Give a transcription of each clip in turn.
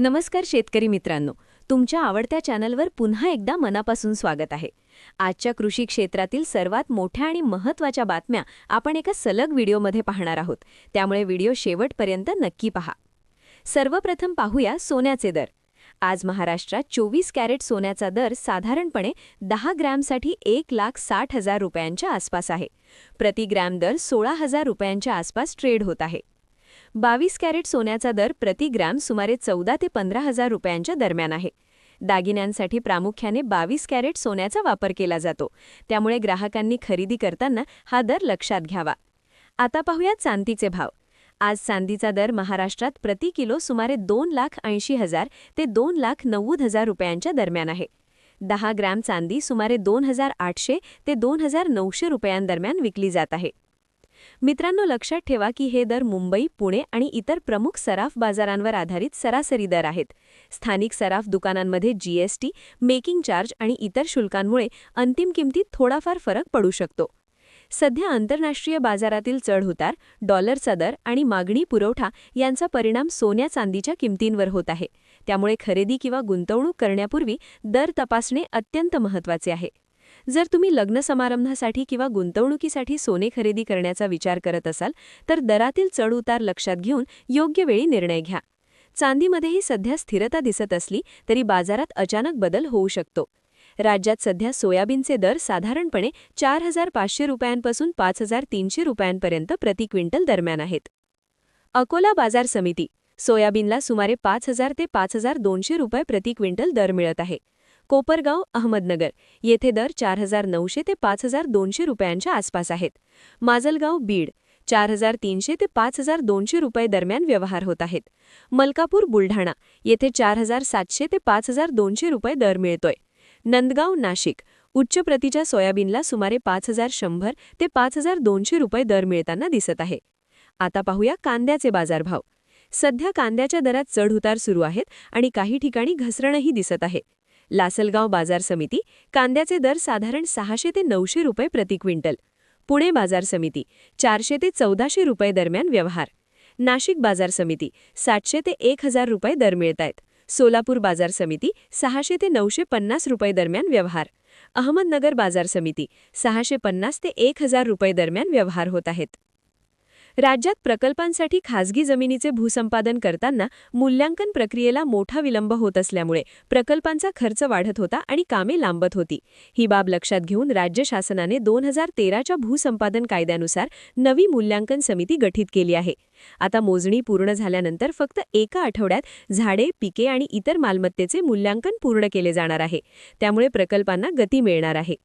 नमस्कार शेतकरी मित्रांनो, तुमच्या आवडत्या चॅनलवर पुन्हा एकदा मनापासून स्वागत आहे. आजच्या कृषी क्षेत्रातील सर्वात मोठ्या आणि महत्त्वाच्या बातम्या आपण एका सलग व्हिडिओमध्ये पाहणार आहोत. त्यामुळे व्हिडिओ शेवटपर्यंत नक्की पहा. सर्वप्रथम पाहूया सोन्याचे दर. आज महाराष्ट्रात 24 कॅरेट सोन्याचा दर साधारणपणे 10 ग्रॅमसाठी 1,60,000 रुपयांच्या आसपास आहे. प्रति ग्रॅम दर 16,000 रुपयांच्या आसपास ट्रेड होत आहे. 22 कॅरेट सोन्याचा दर प्रति ग्रॅम सुमारे 14 ते 15,000 रुपयांच्या दरम्यान आहे. दागिन्यांसाठी प्रामुख्याने 22 कॅरेट सोन्याचा वापर केला जातो. त्यामुळे ग्राहकांनी खरेदी करताना हा दर लक्षात घ्यावा. आता पाहूया चांदीचे भाव. आज चांदीचा दर महाराष्ट्रात प्रति किलो सुमारे 2,80,000 ते 2,90,000 रुपयांच्या दरम्यान आहे. 10 ग्रॅम चांदी सुमारे 2,800 ते 2,900 रुपयांदरम्यान विकली जात आहे. मित्रांनो, लक्षात ठेवा की हे दर मुंबई, पुणे आणि इतर प्रमुख सराफ बाजारांवर आधारित सरासरी दर आहेत. स्थानिक सराफ दुकानांमध्ये जीएसटी, मेकिंग चार्ज आणि इतर शुल्कांमुळे अंतिम किमतीत थोडाफार फरक पडू शकतो. सध्या आंतरराष्ट्रीय बाजारातील चढउतार, डॉलरचा दर आणि मागणी पुरवठा यांचा परिणाम सोन्या चांदीच्या किमतींवर होत आहे. त्यामुळे खरेदी किंवा गुंतवणूक करण्यापूर्वी दर तपासणे अत्यंत महत्त्वाचे आहे. जर तुम्ही लग्न समारंभासाठी किंवा गुंतवणुकीसाठी सोने खरेदी करण्याचा विचार करत असाल तर दरातील चढउतार लक्षात घेऊन योग्य वेळी निर्णय घ्या. चांदीमध्येही सध्या स्थिरता दिसत असली तरी बाजारात अचानक बदल होऊ शकतो. राज्यात सध्या सोयाबीनचे दर साधारणपणे 4,500 रुपयांपासून 5,300 रुपयांपर्यंत प्रति क्विंटल दरम्यान आहेत. अकोला बाजार समिती. सोयाबीनला सुमारे 5,000 ते 5,200 रुपये प्रति क्विंटल दर मिळत आहे. कोपरगाव, अहमदनगर येथे दर 4,900 ते 5,200 रुपयांच्या आसपास आहेत. माजलगाव, बीड 4,300 ते 5,200 रुपये दरम्यान व्यवहार होत आहेत. मलकापूर, बुलढाणा येथे 4,700 ते 5,200 रुपये दर मिळतोय. नंदगाव, नाशिक उच्च प्रतीच्या सोयाबीनला सुमारे 5,100 ते 5,200 रुपये दर मिळताना दिसत आहे. आता पाहूया कांद्याचे बाजारभाव. सध्या कांद्याच्या दरात चढउतार सुरू आहेत आणि काही ठिकाणी घसरणही दिसत आहे. लासलगाव बाजार समिती. कांद्याचे दर साधारण 600 ते 900 रुपये प्रति क्विंटल. पुणे बाजार समिती. 400 ते 1,400 रुपये दरम्यान व्यवहार. नाशिक बाजार समिती. 700 ते 1,000 रुपये दर मिळतायत. सोलापूर बाजार समिती. 600 ते 950 रुपये दरम्यान व्यवहार. अहमदनगर बाजार समिती. 650 ते 1,000 रुपये दरम्यान व्यवहार होत आहेत. राज्यात प्रकल्पांसाठी खासगी जमिनीचे भूसंपादन करताना मूल्यांकन प्रक्रियेला मोठा विलंब होत असल्यामुळे प्रकल्पांचा खर्च वाढत होता आणि कामे लांबत होती. ही बाब लक्षात घेऊन राज्य शासनाने 2013च्या भूसंपादन कायद्यानुसार नवी मूल्यांकन समिती गठीत केली आहे. आता मोजणी पूर्ण झाल्यानंतर फक्त एका आठवड्यात झाडे, पिके आणि इतर मालमत्तेचे मूल्यांकन पूर्ण केले जाणार आहे. त्यामुळे प्रकल्पांना गती मिळणार आहे.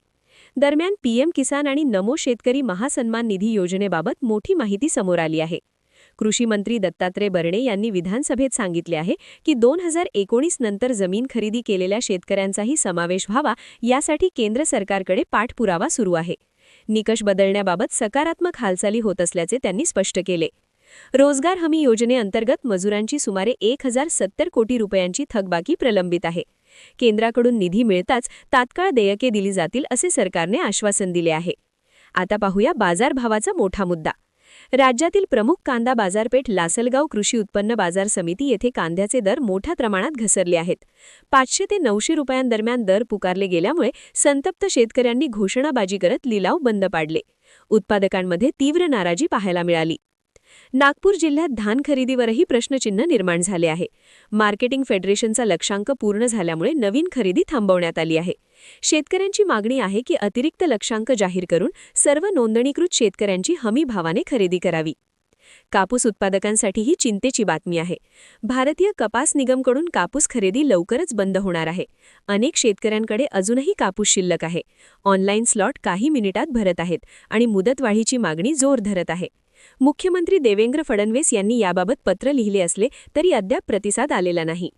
दरम्यान पीएम किसान आणि नमो शेतकरी महासन्मान निधी योजनेबाबत मोठी माहिती समोर आली आहे. कृषी मंत्री दत्तात्रय भरणे यांनी विधानसभेत सांगितले आहे की 2019 नंतर जमीन खरेदी केलेल्या शेतकऱ्यांचाही समावेश व्हावा, यासाठी केंद्र सरकारकडे पाठपुरावा सुरू आहे. निकष बदलण्याबाबत सकारात्मक हालचाली होत असल्याचे त्यांनी स्पष्ट केले. रोजगार हमी योजनेअंतर्गत मजुरांची सुमारे 1,070 कोटी रुपयांची थकबाकी प्रलंबित आहे. केंद्राकडून निधी मिळताच तात्काळ देयके दिली जातील असे सरकारने आश्वासन दिले आहे. आता पाहूया बाजारभावाचा मोठा मुद्दा. राज्यातील प्रमुख कांदा बाजारपेठ लासलगाव कृषी उत्पन्न बाजार समिती येथे कांद्याचे दर मोठ्या प्रमाणात घसरले आहेत. 500 ते 900 रुपयांदरम्यान दर पुकारले गेल्यामुळे संतप्त शेतकऱ्यांनी घोषणाबाजी करत लिलाव बंद पाडले. उत्पादकांमध्ये तीव्र नाराजी पाहायला मिळाली. नागपूर जिल्ह्यात धान खरेदीवरही प्रश्नचिन्ह निर्माण झाले आहे. मार्केटिंग फेडरेशनचा लक्षांक पूर्ण झाल्यामुळे नवीन खरेदी थांबवण्यात आली आहे. शेतकऱ्यांची मागणी आहे की अतिरिक्त लक्षांक जाहीर करून सर्व नोंदणीकृत शेतकऱ्यांची हमी भावाने खरेदी करावी. कापूस उत्पादकांसाठीही चिंतेची बातमी आहे. भारतीय कपास निगमकडून कापूस खरेदी लवकरच बंद होणार आहे. अनेक शेतकऱ्यांकडे अजूनही कापूस शिल्लक आहे. ऑनलाईन स्लॉट काही मिनिटात भरत आहेत आणि मुदतवाढीची मागणी जोर धरत आहे. मुख्यमंत्री देवेंद्र फडणवीस यांनी याबाबत पत्र लिहिले असले तरी अद्याप प्रतिसाद आलेला नाही.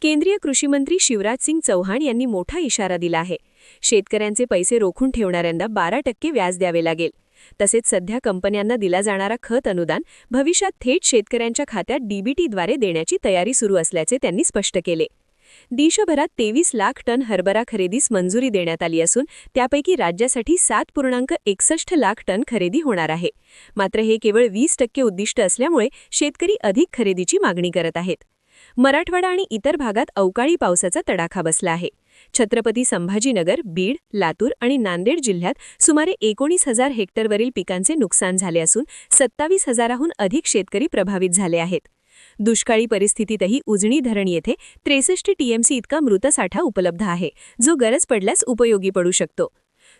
केंद्रीय कृषी मंत्री शिवराज सिंग चौहान यांनी मोठा इशारा दिला आहे. शेतकऱ्यांचे पैसे रोखून ठेवणाऱ्यांना 12% व्याज द्यावे लागेल. तसेच सध्या कंपन्यांना दिला जाणारा खत अनुदान भविष्यात थेट शेतकऱ्यांच्या खात्यात डीबीटीद्वारे देण्याची तयारी सुरू असल्याचे त्यांनी स्पष्ट केले. देशभरात 23 लाख टन हरभरा खरेदीस मंजुरी देण्यात आली असून त्यापैकी राज्यासाठी 7.61 लाख टन खरेदी होणार आहे. मात्र हे केवळ 20% उद्दिष्ट असल्यामुळे शेतकरी अधिक खरेदीची मागणी करत आहेत. मराठवाडा आणि इतर भागात अवकाळी पावसाचा तडाखा बसला आहे. छत्रपती संभाजीनगर, बीड, लातूर आणि नांदेड जिल्ह्यात सुमारे 19,000 हेक्टरवरील पिकांचे नुकसान झाले असून 27,000हून अधिक शेतकरी प्रभावित झाले आहेत. दुष्काळी परिस्थितीतही उजनी धरण येथे 63 टीएमसी इतका मृतसाठा उपलब्ध आहे, जो गरज पडल्यास उपयोगी पडू शकतो.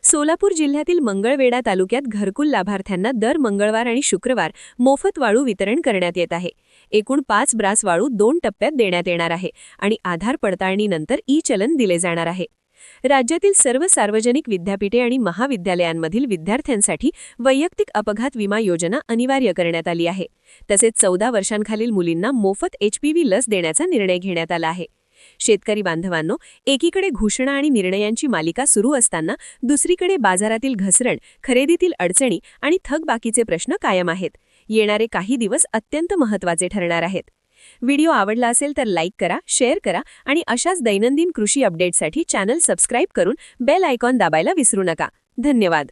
सोलापूर जिल्ह्यातील मंगळवेढा तालुक्यात घरकुल लाभार्थ्यांना दर मंगळवार आणि शुक्रवार मोफत वाळू वितरण करण्यात येत आहे. एकूण 5 ब्रास वाळू 2 टप्प्यात देण्यात येणार आहे आणि आधार पडताळणीनंतर ई-चलन दिले जाणार आहे. राज्यातील सर्व सार्वजनिक विद्यापीठे आणि महाविद्यालयांमधील विद्यार्थ्यांसाठी वैयक्तिक अपघात विमा योजना अनिवार्य करण्यात आली आहे. तसेच 14 वर्षांखालील मुलींना मोफत HPV लस देण्याचा निर्णय घेण्यात आला आहे. शेतकरी बांधवांनो, एकीकडे घोषणा आणि निर्णयांची मालिका सुरू असताना दुसरीकडे बाजारातील घसरण, खरेदीतील अडचणी आणि थकबाकीचे प्रश्न कायम आहेत. येणारे काही दिवस अत्यंत महत्त्वाचे ठरणार आहेत. व्हिडिओ आवडला असेल तर लाईक करा, शेअर करा आणि अशाच दैनंदिन कृषी अपडेट्ससाठी चॅनल सबस्क्राईब करून बेल आयकॉन दाबायला विसरू नका. धन्यवाद.